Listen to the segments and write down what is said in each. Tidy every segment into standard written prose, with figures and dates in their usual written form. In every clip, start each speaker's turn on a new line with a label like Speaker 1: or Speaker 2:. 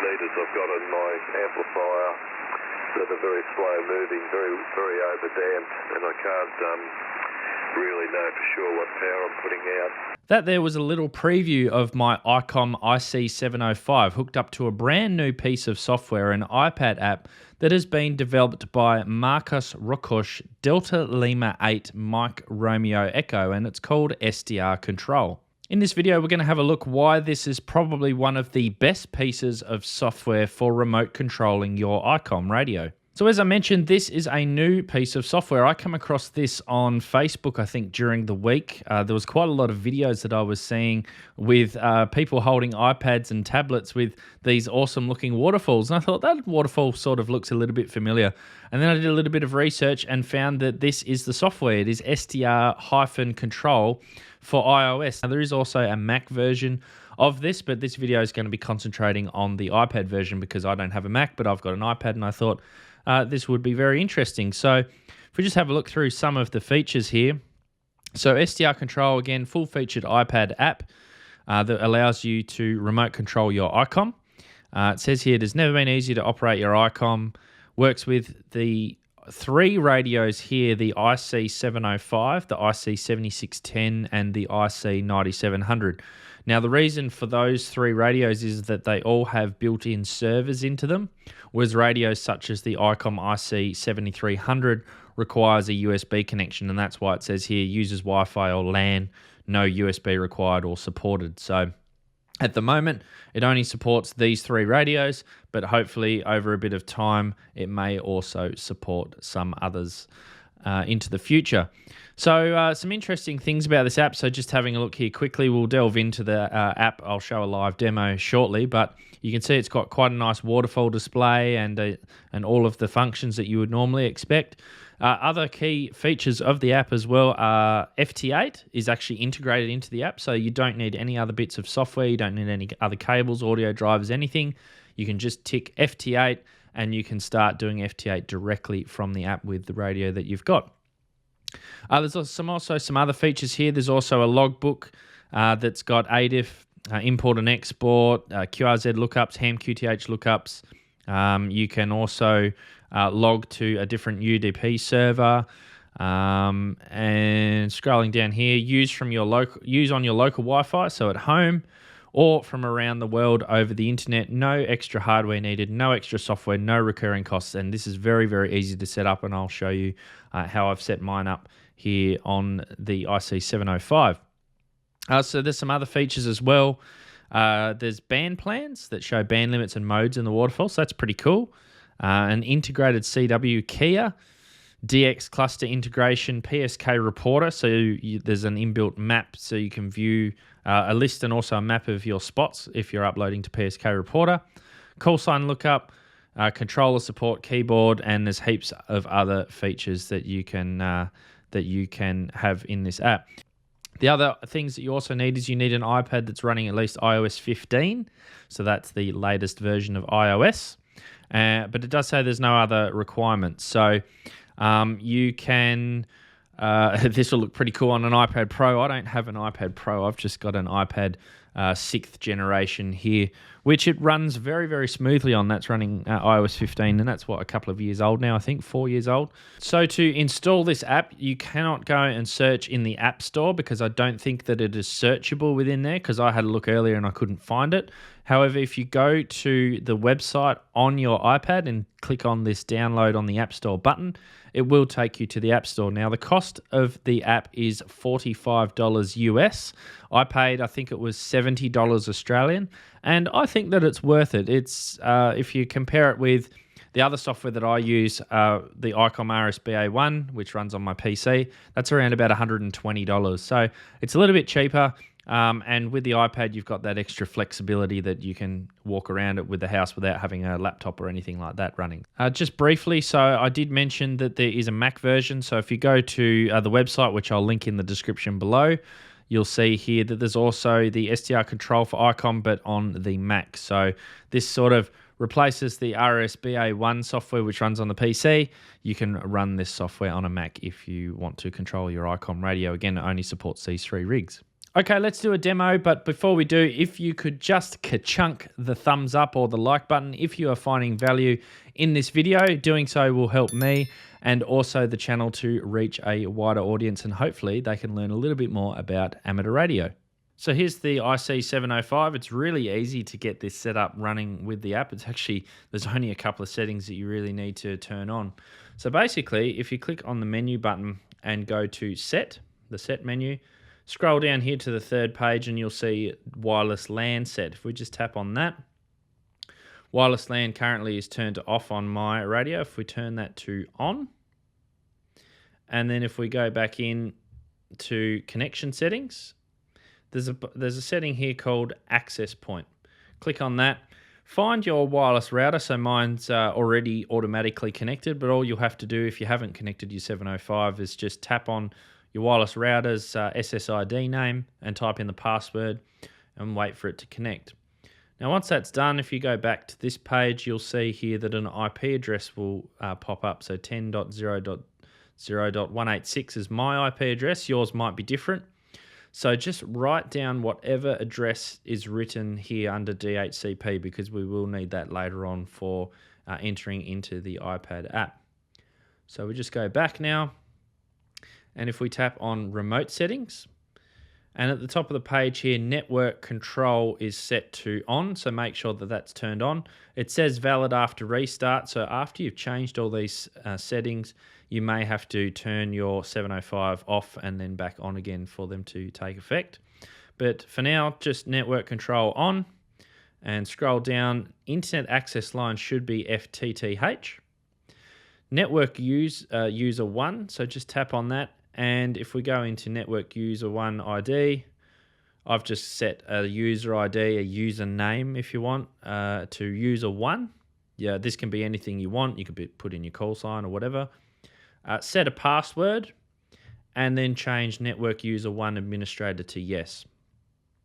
Speaker 1: meters I've got in my amplifier that are very slow moving, very over-damped, and I can't really know for sure what power I'm putting out.
Speaker 2: That there was a little preview of my Icom IC705 hooked up to a brand new piece of software, an iPad app that has been developed by Marcus Roskosch DL8MRE Mike Romeo Echo, and it's called SDR-Control. In this video, we're going to have a look why this is probably one of the best pieces of software for remote controlling your Icom radio. So as I mentioned, this is a new piece of software. I come across this on Facebook, I think, during the week. There was quite a lot of videos that I was seeing with people holding iPads and tablets with these awesome looking waterfalls. And I thought that waterfall sort of looks a little bit familiar. And then I did a little bit of research and found that this is the software. It is SDR-Control for iOS. Now, there is also a Mac version of this, but this video is going to be concentrating on the iPad version because I don't have a Mac, but I've got an iPad, and I thought this would be very interesting. So if we just have a look through some of the features here. So SDR-Control, again, full-featured iPad app that allows you to remote control your Icom. It says here, it has never been easier to operate your Icom. Works with the three radios here, the IC705, the IC7610, and the IC9700. Now, the reason for those three radios is that they all have built-in servers into them, whereas radios such as the Icom IC7300 requires a USB connection, and that's why it says here, uses Wi-Fi or LAN, no USB required or supported. So at the moment, it only supports these three radios, but hopefully over a bit of time, it may also support some others into the future. So some interesting things about this app. So just having a look here quickly, we'll delve into the app. I'll show a live demo shortly, but you can see it's got quite a nice waterfall display and all of the functions that you would normally expect. Other key features of the app as well are FT8 is actually integrated into the app, so you don't need any other bits of software, you don't need any other cables, audio drivers, anything. You can just tick FT8 and you can start doing FT8 directly from the app with the radio that you've got. There's also some other features here. There's also a logbook that's got ADIF, import and export, QRZ lookups, ham QTH lookups. You can also log to a different UDP server, and scrolling down here, use on your local Wi-Fi, so at home or from around the world over the internet. No extra hardware needed, no extra software, no recurring costs, and this is very, very easy to set up, and I'll show you how I've set mine up here on the IC705. So there's some other features as well. There's band plans that show band limits and modes in the waterfall, so that's pretty cool. An integrated CW keyer, DX cluster integration, PSK reporter, so there's an inbuilt map so you can view a list and also a map of your spots if you're uploading to PSK reporter, call sign lookup, controller support, keyboard, and there's heaps of other features that you can have in this app. The other things that you also need is you need an iPad that's running at least iOS 15, so that's the latest version of iOS. But it does say there's no other requirements. So you can, this will look pretty cool on an iPad Pro. I don't have an iPad Pro. I've just got an iPad 6th generation here, which it runs very, very smoothly on. That's running iOS 15, and that's, what, a couple of years old now, I think, 4 years old. So to install this app, you cannot go and search in the App Store because I don't think that it is searchable within there, because I had a look earlier and I couldn't find it. However, if you go to the website on your iPad and click on this download on the App Store button, it will take you to the App Store. Now, the cost of the app is $45 US. I paid, I think it was $70 Australian, and I think that it's worth it. It's if you compare it with the other software that I use, the Icom RSBA1, which runs on my PC, that's around about $120. So it's a little bit cheaper. And with the iPad, you've got that extra flexibility that you can walk around it with the house without having a laptop or anything like that running. Just briefly, so I did mention that there is a Mac version. So if you go to the website, which I'll link in the description below, you'll see here that there's also the SDR-Control for Icom, but on the Mac. So this sort of replaces the RSBA1 software, which runs on the PC. You can run this software on a Mac if you want to control your Icom radio. Again, it only supports these three rigs. Okay, let's do a demo, but before we do, if you could just ka-chunk the thumbs up or the like button if you are finding value in this video. Doing so will help me and also the channel to reach a wider audience, and hopefully they can learn a little bit more about amateur radio. So here's the IC705. It's really easy to get this set up running with the app. It's actually, there's only a couple of settings that you really need to turn on. So basically, if you click on the menu button and go to Set, the Set menu, scroll down here to the third page and you'll see wireless LAN set. If we just tap on that, wireless LAN currently is turned off on my radio. If we turn that to on, and then if we go back in to connection settings, there's a setting here called access point. Click on that. Find your wireless router. So mine's already automatically connected, but all you'll have to do if you haven't connected your 705 is just tap on your wireless router's SSID name and type in the password and wait for it to connect. Now once that's done, if you go back to this page, you'll see here that an IP address will pop up. So 10.0.0.186 is my IP address. Yours might be different. So just write down whatever address is written here under DHCP, because we will need that later on for entering into the iPad app. So we just go back now, and if we tap on remote settings, and at the top of the page here, network control is set to on, so make sure that that's turned on. It says valid after restart, so after you've changed all these settings, you may have to turn your 705 off and then back on again for them to take effect. But for now, just network control on, and scroll down. Internet access line should be FTTH. Network user 1, so just tap on that. And if we go into network user 1 ID, I've just set a user ID, a username if you want, to user 1. Yeah, this can be anything you want. You could put in your call sign or whatever. Set a password, and then change network user 1 administrator to yes.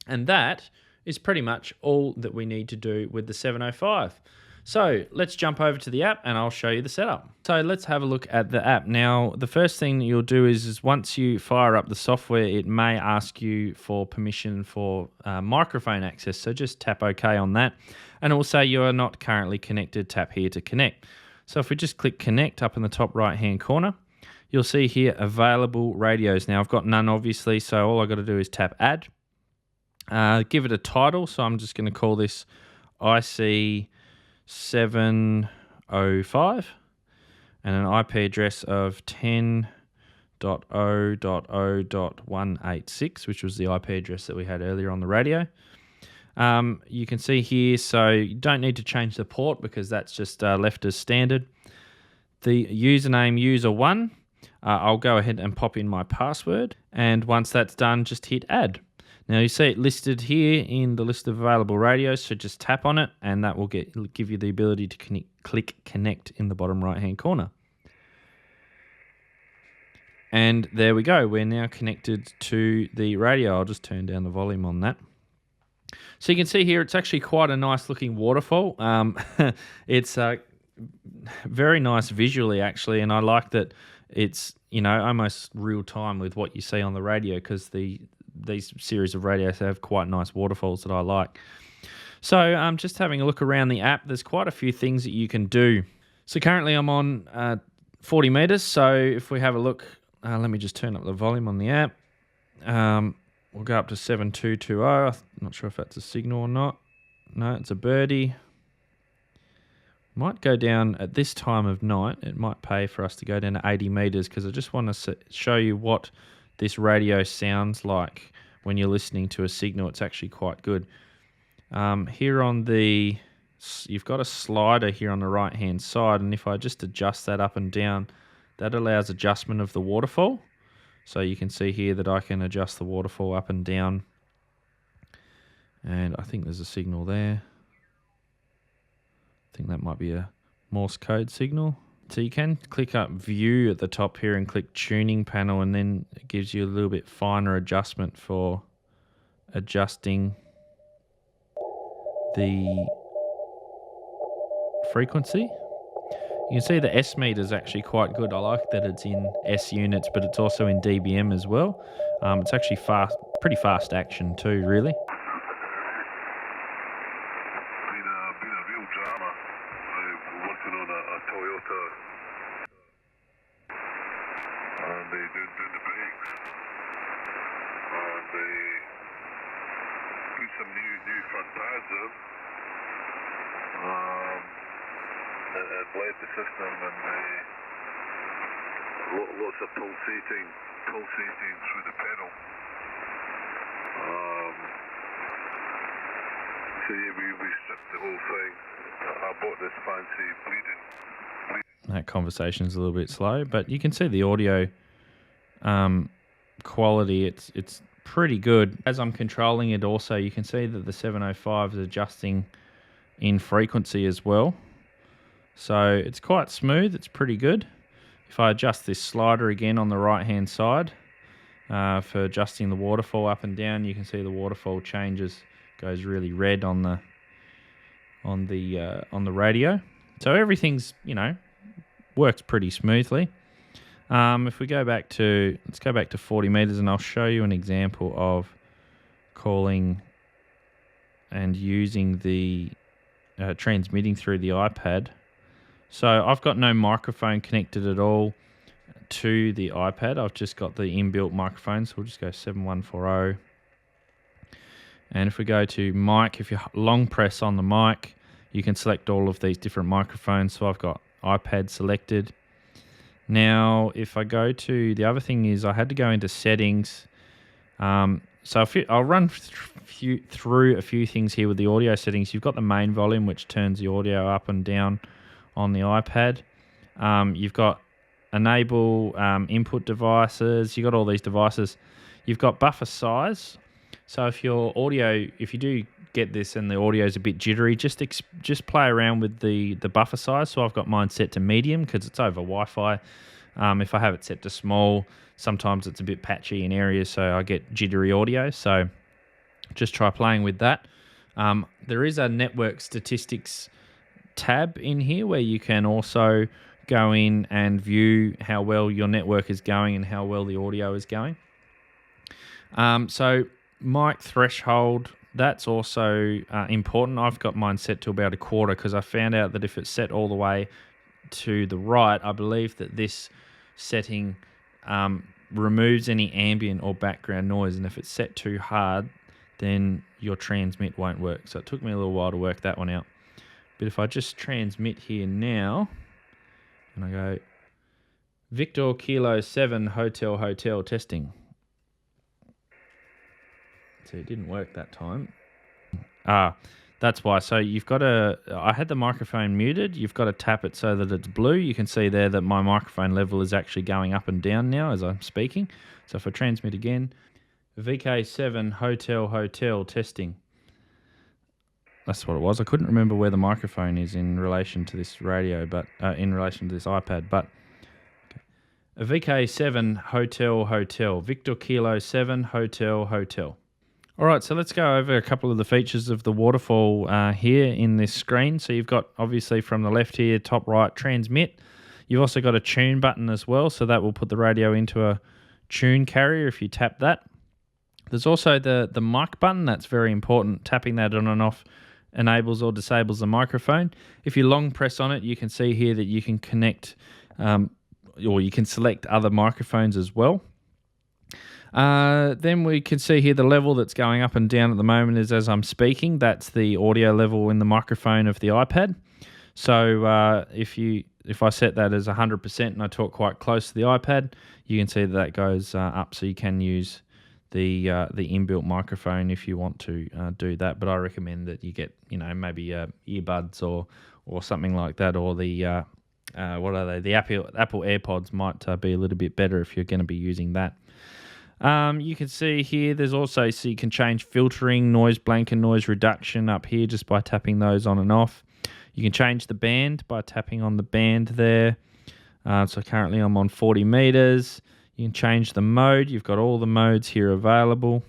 Speaker 2: And that is pretty much all that we need to do with the 705. So let's jump over to the app and I'll show you the setup. So let's have a look at the app. Now, the first thing that you'll do is once you fire up the software, it may ask you for permission for microphone access. So just tap OK on that. And it will say you are not currently connected. Tap here to connect. So if we just click connect up in the top right-hand corner, you'll see here available radios. Now, I've got none, obviously, so all I've got to do is tap add. Give it a title. So I'm just going to call this IC705 and an IP address of 10.0.0.186, which was the IP address that we had earlier on the radio. You can see here, so you don't need to change the port because that's just left as standard. The username user1, I'll go ahead and pop in my password, and once that's done, just hit add. Now you see it listed here in the list of available radios, so just tap on it and that will give you the ability to click connect in the bottom right hand corner. And there we go, we're now connected to the radio. I'll just turn down the volume on that. So you can see here it's actually quite a nice looking waterfall. It's very nice visually actually, and I like that it's, you know, almost real time with what you see on the radio, because these series of radios have quite nice waterfalls that I like. So just having a look around the app, there's quite a few things that you can do. So currently I'm on 40 meters. So if we have a look, let me just turn up the volume on the app. We'll go up to 7220. I'm not sure if that's a signal or not. No, it's a birdie. Might go down at this time of night. It might pay for us to go down to 80 meters, because I just want to show you what this radio sounds like when you're listening to a signal. It's actually quite good. Here on the, you've got a slider here on the right hand side, and if I just adjust that up and down, that allows adjustment of the waterfall. So you can see here that I can adjust the waterfall up and down, and I think there's a signal there. I think that might be a Morse code signal. So you can click up view at the top here and click tuning panel, and then it gives you a little bit finer adjustment for adjusting the frequency. You can see the S meter is actually quite good. I like that it's in S units, but it's also in dBm as well. It's actually fast, pretty fast action too, really.
Speaker 1: Been a real drama. Working on a Toyota, and they doing the brakes, and they put some new front pads in, and bled the system, and lots of pulsating through the pedal. So yeah, we stripped the whole thing. I bought this fancy bleeding.
Speaker 2: That conversation's a little bit slow, but you can see the audio quality. It's pretty good. As I'm controlling it also, you can see that the 705 is adjusting in frequency as well. So it's quite smooth. It's pretty good. If I adjust this slider again on the right-hand side for adjusting the waterfall up and down, you can see the waterfall changes, goes really red on the radio. So everything's, works pretty smoothly. If we go back to, let's go back to 40 meters, and I'll show you an example of calling and using the transmitting through the iPad. So I've got no microphone connected at all to the iPad. I've just got the inbuilt microphone. So we'll just go 7140. And if we go to mic, if you long press on the mic, you can select all of these different microphones. So I've got iPad selected. Now, if I go to, the other thing is I had to go into settings. So I'll run through a few things here with the audio settings. You've got the main volume, which turns the audio up and down on the iPad. You've got enable input devices. You've got all these devices. You've got buffer size. So if your audio, if you do get this and the audio is a bit jittery, just play around with the buffer size. So I've got mine set to medium because it's over Wi-Fi. If I have it set to small, sometimes it's a bit patchy in areas, so I get jittery audio. So just try playing with that. There is a network statistics tab in here where you can also go in and view how well your network is going and how well the audio is going. So mic threshold, that's also important. I've got mine set to about 1/4 because I found out that if it's set all the way to the right, I believe that this setting removes any ambient or background noise, and if it's set too hard, then your transmit won't work. So it took me a little while to work that one out. But if I just transmit here now, and I go Victor Kilo 7 Hotel testing. So it didn't work that time. That's why. So you've got to, I had the microphone muted. You've got to tap it so that it's blue. You can see there that my microphone level is actually going up and down now as I'm speaking. So if I transmit again, VK7 Hotel testing. That's what it was. I couldn't remember where the microphone is in relation to this radio, but in relation to this iPad. But okay. VK7 Hotel, Victor Kilo 7 Hotel. All right, so let's go over a couple of the features of the waterfall here in this screen. So you've got, obviously, from the left here, top right, transmit. You've also got a tune button as well, so that will put the radio into a tune carrier if you tap that. There's also the mic button. That's very important. Tapping that on and off enables or disables the microphone. If you long press on it, you can see here that you can connect or you can select other microphones as well. Then we can see here the level that's going up and down at the moment is as I'm speaking. That's the audio level in the microphone of the iPad. So if I set that as 100% and I talk quite close to the iPad, you can see that goes up. So you can use the inbuilt microphone if you want to do that. But I recommend that you get maybe earbuds or something like that, or the what are they? The Apple AirPods might be a little bit better if you're going to be using that. You can see here there's also, so you can change filtering, noise blank and noise reduction up here just by tapping those on and off. You can change the band by tapping on the band there. So currently I'm on 40 meters. You can change the mode. You've got all the modes here available.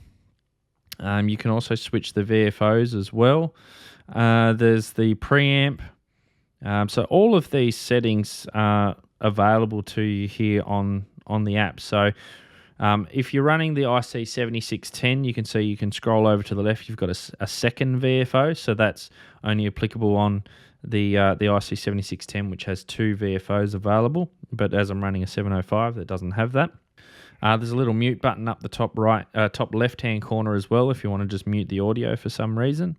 Speaker 2: You can also switch the VFOs as well. There's the preamp. So all of these settings are available to you here on the app. So if you're running the IC7610, you can see you can scroll over to the left. You've got a second VFO, so that's only applicable on the IC7610, which has 2 VFOs available. But as I'm running a 705, that doesn't have that. There's a little mute button up the top left-hand corner as well if you want to just mute the audio for some reason.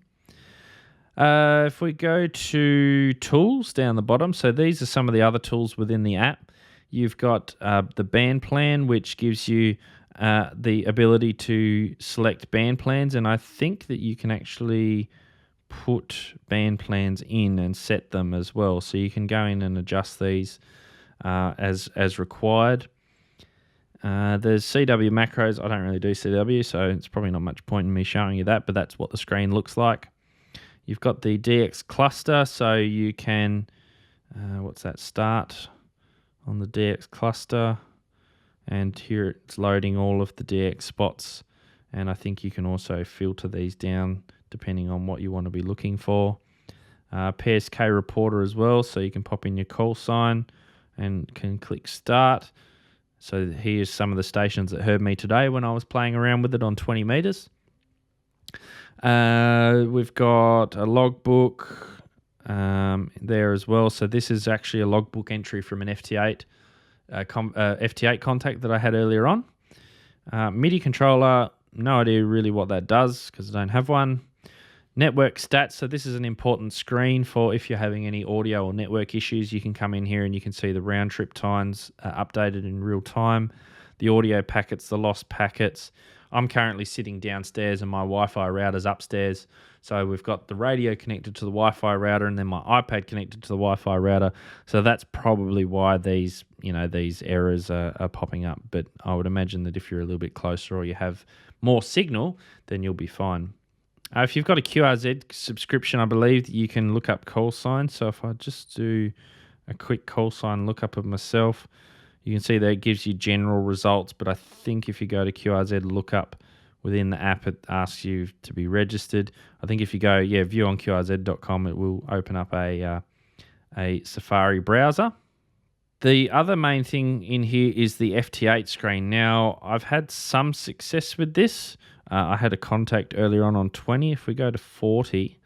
Speaker 2: If we go to tools down the bottom, so these are some of the other tools within the app. You've got the band plan, which gives you the ability to select band plans, and I think that you can actually put band plans in and set them as well. So you can go in and adjust these as required. There's CW macros. I don't really do CW, so it's probably not much point in me showing you that, but that's what the screen looks like. You've got the DX cluster, so you can, start on the DX cluster, and here it's loading all of the DX spots, and I think you can also filter these down depending on what you want to be looking for. PSK reporter as well, so you can pop in your call sign and can click start. So here's some of the stations that heard me today when I was playing around with it on 20 meters. We've got a logbook there as well. So this is actually a logbook entry from an FT8 FT8 contact that I had earlier on. MIDI controller, no idea really what that does because I don't have one. Network stats, so this is an important screen for if you're having any audio or network issues. You can come in here and you can see the round trip times updated in real time, the audio packets, the lost packets. I'm currently sitting downstairs and my Wi-Fi router's upstairs. So we've got the radio connected to the Wi-Fi router and then my iPad connected to the Wi-Fi router. So that's probably why these errors are popping up. But I would imagine that if you're a little bit closer or you have more signal, then you'll be fine. If you've got a QRZ subscription, I believe that you can look up call signs. So if I just do a quick call sign lookup of myself, you can see that it gives you general results. But I think if you go to QRZ lookup within the app, it asks you to be registered. I think if you go, view on QRZ.com, it will open up a Safari browser. The other main thing in here is the FT8 screen. Now, I've had some success with this. I had a contact earlier on 20. If we go to 40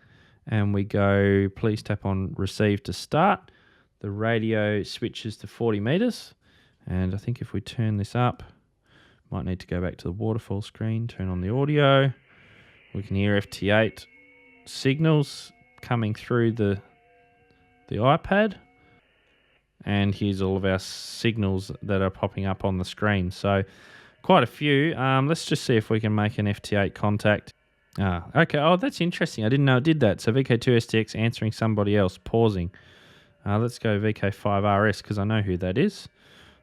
Speaker 2: and we go, please tap on receive to start, the radio switches to 40 meters. And I think if we turn this up, might need to go back to the waterfall screen, turn on the audio. We can hear FT8 signals coming through the iPad. And here's all of our signals that are popping up on the screen. So quite a few. Let's just see if we can make an FT8 contact. Okay. Oh, that's interesting. I didn't know it did that. So VK2STX answering somebody else, pausing. Let's go VK5RS because I know who that is.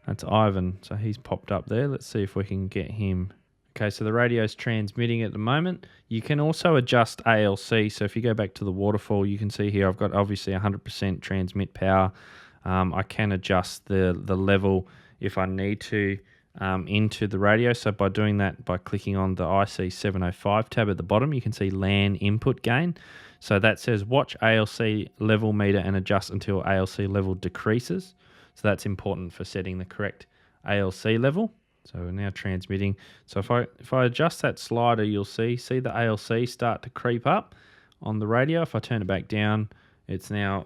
Speaker 2: That's Ivan. So he's popped up there. Let's see if we can get him. Okay, so the radio's transmitting at the moment. You can also adjust ALC. So if you go back to the waterfall, you can see here I've got obviously 100% transmit power. I can adjust the level if I need to into the radio. So by doing that, by clicking on the IC705 tab at the bottom, you can see LAN input gain. So that says watch ALC level meter and adjust until ALC level decreases. So that's important for setting the correct ALC level. So we're now transmitting. So if I adjust that slider, you'll see the ALC start to creep up on the radio. If I turn it back down, it's now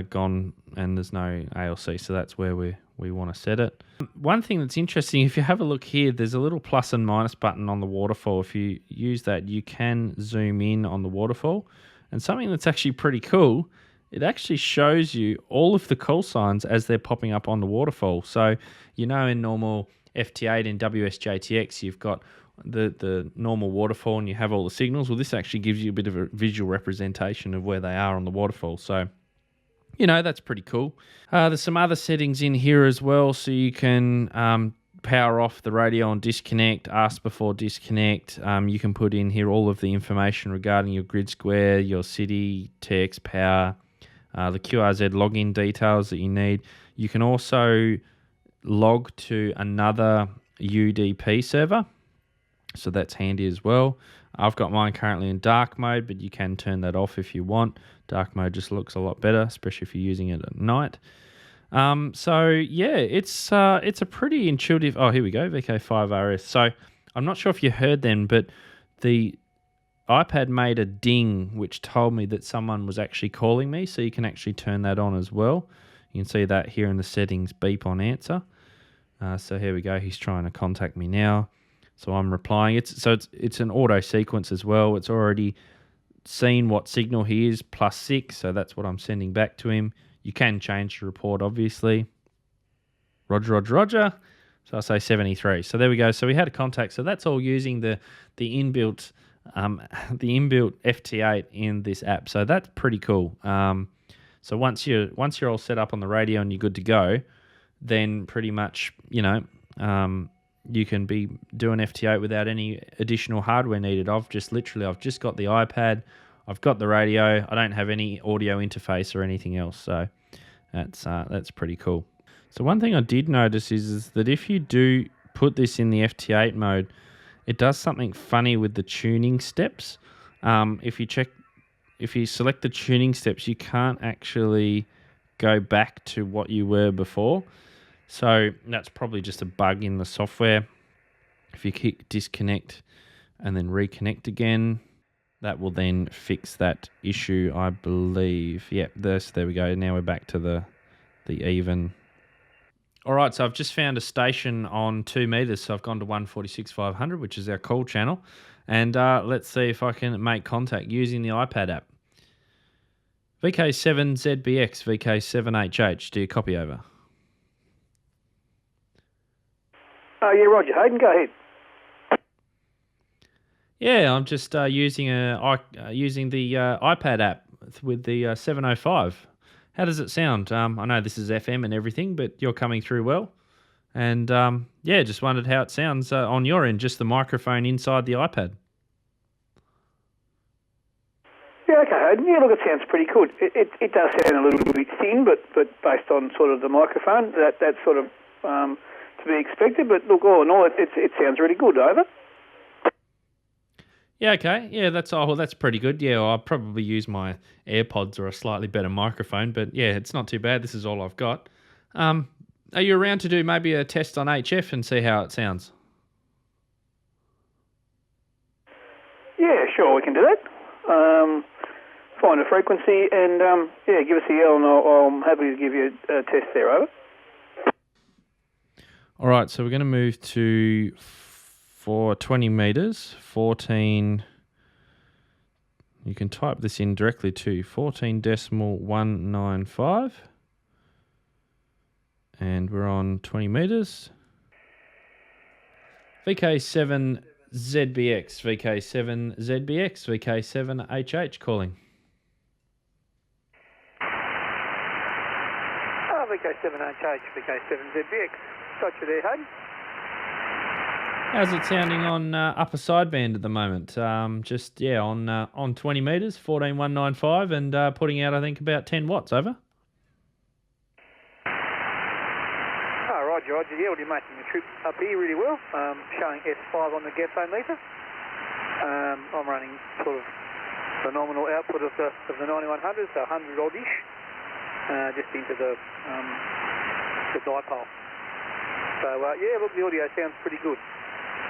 Speaker 2: gone and there's no ALC. So that's where we want to set it. One thing that's interesting, if you have a look here, there's a little plus and minus button on the waterfall. If you use that, you can zoom in on the waterfall. And something that's actually pretty cool, it actually shows you all of the call signs as they're popping up on the waterfall. So, in normal FT8 and WSJTX, you've got the normal waterfall and you have all the signals. Well, this actually gives you a bit of a visual representation of where they are on the waterfall. So, that's pretty cool. There's some other settings in here as well. So you can power off the radio on disconnect, ask before disconnect. You can put in here all of the information regarding your grid square, your city, TX power, the QRZ login details that you need. You can also log to another UDP server. So that's handy as well. I've got mine currently in dark mode, but you can turn that off if you want. Dark mode just looks a lot better, especially if you're using it at night. So yeah, it's a pretty intuitive. Oh, here we go, VK5RS. So I'm not sure if you heard then, but the iPad made a ding which told me that someone was actually calling me. So you can actually turn that on as well. You can see that here in the settings, beep on answer. So here we go. He's trying to contact me now. So I'm replying. It's an auto sequence as well. It's already seen what signal he is, +6. So that's what I'm sending back to him. You can change the report, obviously. Roger, Roger, Roger. So I say 73. So there we go. So we had a contact. So that's all using the inbuilt FT8 in this app. So that's pretty cool. So once you're all set up on the radio and you're good to go, then pretty much, you can be doing FT8 without any additional hardware needed. I've just got the iPad, I've got the radio, I don't have any audio interface or anything else. So that's pretty cool. So one thing I did notice is that if you do put this in the FT8 mode, it does something funny with the tuning steps. If you select the tuning steps, you can't actually go back to what you were before. So that's probably just a bug in the software. If you click disconnect and then reconnect again, that will then fix that issue, I believe. Yeah, there we go. Now we're back to the even. All right, so I've just found a station on 2 meters. So I've gone to 146.500, which is our call channel. And let's see if I can make contact using the iPad app. VK7ZBX, VK7HH. Do you copy over?
Speaker 3: Yeah, Roger. Hayden, go ahead.
Speaker 2: Yeah, I'm just using the iPad app with the 705. How does it sound? I know this is FM and everything, but you're coming through well. And just wondered how it sounds on your end, just the microphone inside the iPad.
Speaker 3: Yeah, okay, Hayden. Yeah, look, it sounds pretty good. It does sound a little bit thin, but based on sort of the microphone, that's sort of to be expected. But look, all in all, it sounds really good. Over.
Speaker 2: Yeah, okay. Yeah, that's pretty good. Yeah, I'll probably use my AirPods or a slightly better microphone, but yeah, it's not too bad. This is all I've got. Are you around to do maybe a test on HF and see how it sounds?
Speaker 3: Yeah, sure, we can do that. Find a frequency and give us a yell, and I'm happy to give you a test there. Over.
Speaker 2: All right, so we're going to move to for 20 meters, 14. You can type this in directly to 14.195. And we're on 20 meters. VK7ZBX, VK7ZBX, VK7HH calling.
Speaker 3: VK7HH, VK7ZBX. Got you there, Hayden.
Speaker 2: How's it sounding on upper sideband at the moment? On 20 meters, 14.195, and putting out, I think, about 10 watts. Over.
Speaker 3: Roger. Yeah, well, you're making the trip up here really well. Showing S5 on the gasometer. I'm running sort of the nominal output of the 9100, so 100 odd-ish, just into the dipole. So look, the audio sounds pretty good.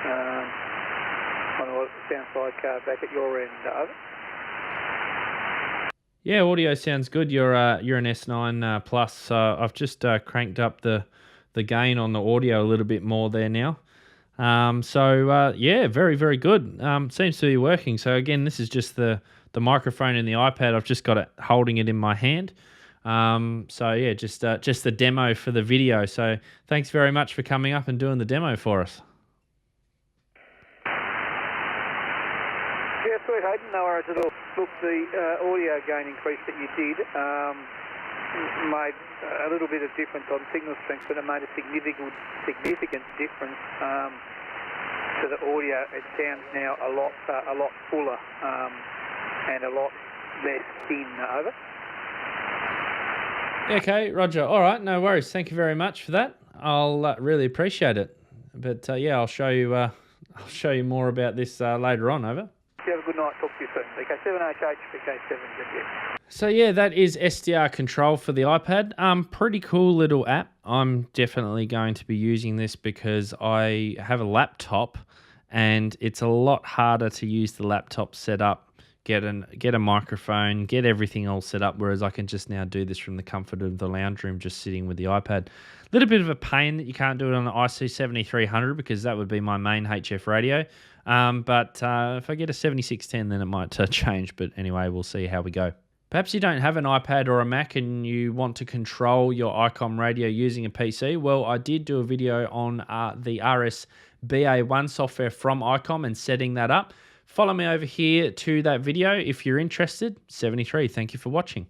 Speaker 3: On the sound side back at your end. Over.
Speaker 2: Yeah, audio sounds good. You're an S9 Plus, so I've just cranked up the gain on the audio a little bit more there now. Very, very good. Seems to be working. So again, this is just the microphone in the iPad. I've just got it holding it in my hand. Just the demo for the video. So thanks very much for coming up and doing the demo for us.
Speaker 3: Yeah, sweet, Hayden. No worries at all. Look, the audio gain increase that you did made a little bit of difference on signal strength, but it made a significant difference to the audio. It sounds now a lot fuller and a lot less thin. Over.
Speaker 2: Okay, Roger. All right, no worries. Thank you very much for that. I'll really appreciate it. But I'll show you more about this later on. Over.
Speaker 3: You have a good night. Talk to you soon. VK7HH, VK7ZZ.
Speaker 2: So yeah, that is SDR-Control for the iPad. Pretty cool little app. I'm definitely going to be using this because I have a laptop and it's a lot harder to use the laptop setup, get a microphone, get everything all set up, whereas I can just now do this from the comfort of the lounge room, just sitting with the iPad. A little bit of a pain that you can't do it on the IC7300 because that would be my main HF radio. But if I get a 7610, then it might change. But anyway, we'll see how we go. Perhaps you don't have an iPad or a Mac and you want to control your Icom radio using a PC. Well, I did do a video on the RSBA1 software from Icom and setting that up. Follow me over here to that video if you're interested. 73, thank you for watching.